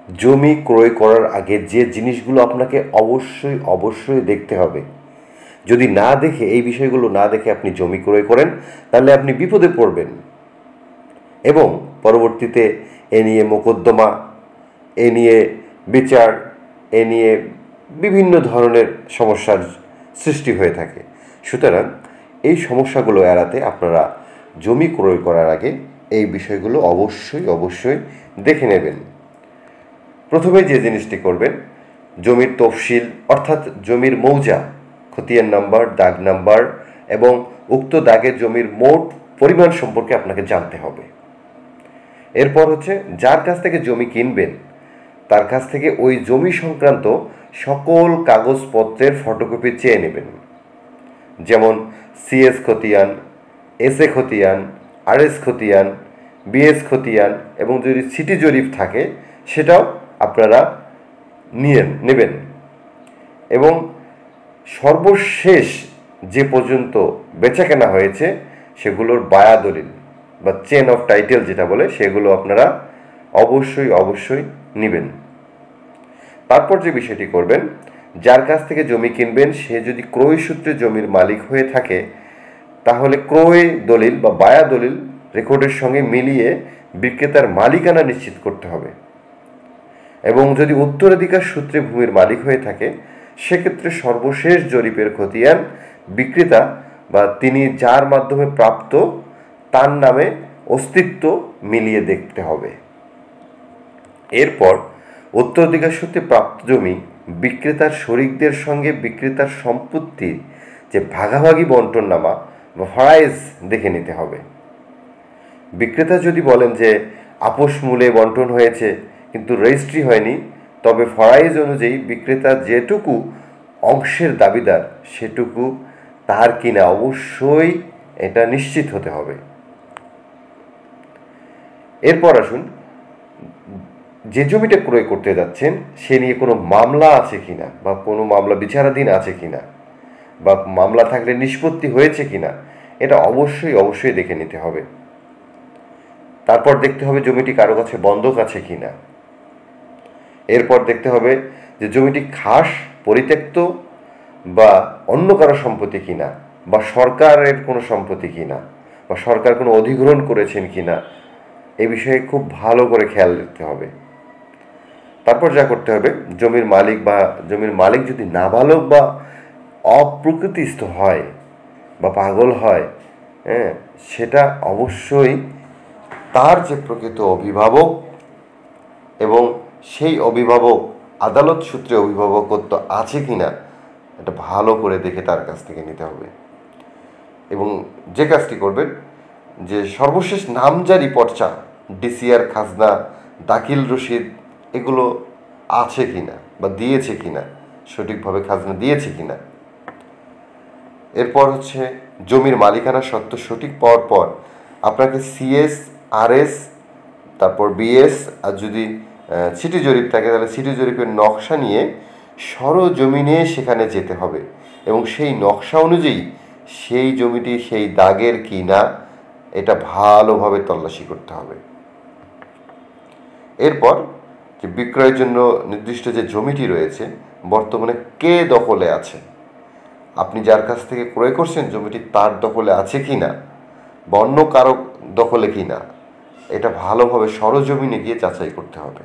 জমি ক্রয় করার আগে যে জিনিসগুলো আপনাকে অবশ্যই দেখতে হবে, যদি না দেখে, এই বিষয়গুলো না দেখে আপনি জমি ক্রয় করেন, তাহলে আপনি বিপদে পড়বেন এবং পরবর্তীতে এ নিয়ে মোকদ্দমা, এ নিয়ে বিচার, এ নিয়ে বিভিন্ন ধরনের সমস্যার সৃষ্টি হয়ে থাকে। সুতরাং এই সমস্যাগুলো এড়াতে আপনারা জমি ক্রয় করার আগে এই বিষয়গুলো অবশ্যই দেখে নেবেন। প্রথমে যে জিনিসটি করবেন, জমির তফসিল অর্থাৎ জমির মৌজা, খতিয়ান নাম্বার, দাগ নাম্বার এবং উক্ত দাগের জমির মোট পরিমাণ সম্পর্কে আপনাকে জানতে হবে। এরপর হচ্ছে যার কাছ থেকে জমি কিনবেন তার কাছ থেকে ওই জমি সংক্রান্ত সকল কাগজপত্রের ফটোকপি চেয়ে নেবেন, যেমন সিএস খতিয়ান, এসএ খতিয়ান, আরএস খতিয়ান, বিএস খতিয়ান এবং যদি সিটি জরিপ থাকে সেটাও আপনারা নেবেন। এবং সর্বশেষ যে পর্যন্ত বেচাকেনা হয়েছে সেগুলোর বায়া দলিল বা চেন অফ টাইটেল যেটা বলে, সেগুলো আপনারা অবশ্যই নেবেন। তারপর যে বিষয়টি করবেন, যার কাছ থেকে জমি কিনবেন সে যদি ক্রয় সূত্রে জমির মালিক হয়ে থাকে তাহলে ক্রয় দলিল বা বায়া দলিল রেকর্ডের সঙ্গে মিলিয়ে বিক্রেতার মালিকানা নিশ্চিত করতে হবে। এবং যদি উত্তরাধিকার সূত্রে ভূমির মালিক হয়ে থাকে সেক্ষেত্রে সর্বশেষ জরিপের খতিয়ান বিক্রেতা বা তিনি যার মাধ্যমে প্রাপ্ত তার নামে অস্তিত্ব মিলিয়ে দেখতে হবে। এরপর উত্তরাধিকার সূত্রে প্রাপ্ত জমি বিক্রেতার শরিকদের সঙ্গে বিক্রেতার সম্পত্তির যে ভাগাভাগি বন্টননামা বা ফারাইজ দেখে নিতে হবে। বিক্রেতা যদি বলেন যে আপোষ মূলে বন্টন হয়েছে কিন্তু রেজিস্ট্রি হয়নি, তবে ফরাইজ অনুযায়ী বিক্রেতা যেটুকু অংশের দাবিদার সেটুকু তার কিনা অবশ্যই এটা নিশ্চিত হতে হবে। এরপর আসুন, যে জমিটা ক্রয় করতে যাচ্ছেন সে নিয়ে কোনো মামলা আছে কিনা বা কোনো মামলা বিচারাধীন আছে কিনা বা মামলা থাকলে নিষ্পত্তি হয়েছে কিনা এটা অবশ্যই দেখে নিতে হবে। তারপর দেখতে হবে জমিটি কারো কাছে বন্ধক আছে কিনা। এরপর দেখতে হবে যে জমিটি খাস, পরিত্যক্ত বা অন্য কারো সম্পত্তি কিনা বা সরকারের কোনো সম্পত্তি কিনা বা সরকার কোনো অধিগ্রহণ করেছেন কিনা, এ বিষয়ে খুব ভালো করে খেয়াল রাখতে হবে। তারপর যা করতে হবে, জমির মালিক যদি নাবালক বা অপ্রকৃতিস্থ হয় বা পাগল হয়, সেটা অবশ্যই তার যে প্রকৃত অভিভাবক এবং সেই অভিভাবক আদালত সূত্রে অভিভাবকত্ব আছে কিনা এটা ভালো করে দেখে তার কাছ থেকে নিতে হবে। এবং যে কাজটি করবেন, যে সর্বশেষ নামজারি পর্চা, ডিসিআর, খাজনা, দাখিল রসিদ এগুলো আছে কিনা বা দিয়েছে কিনা, সঠিকভাবে খাজনা দিয়েছে কিনা। এরপর হচ্ছে জমির মালিকানা সত্ত্ব সঠিক পাওয়ার পর আপনাকে সিএস, আরএস, তারপর বিএস আর যদি সিটি জরিপ থাকে তাহলে সিটি জরিপের নকশা নিয়ে সরজমিনে সেখানে যেতে হবে এবং সেই নকশা অনুযায়ী সেই জমিটি সেই দাগের কি না এটা ভালোভাবে তল্লাশি করতে হবে। এরপর যে বিক্রয়ের জন্য নির্দিষ্ট যে জমিটি রয়েছে বর্তমানে কে দখলে আছে, আপনি যার কাছ থেকে ক্রয় করছেন জমিটি তার দখলে আছে কি না বা অন্য কারো দখলে কি না, এটা ভালোভাবে সরজমিনে গিয়ে যাচাই করতে হবে।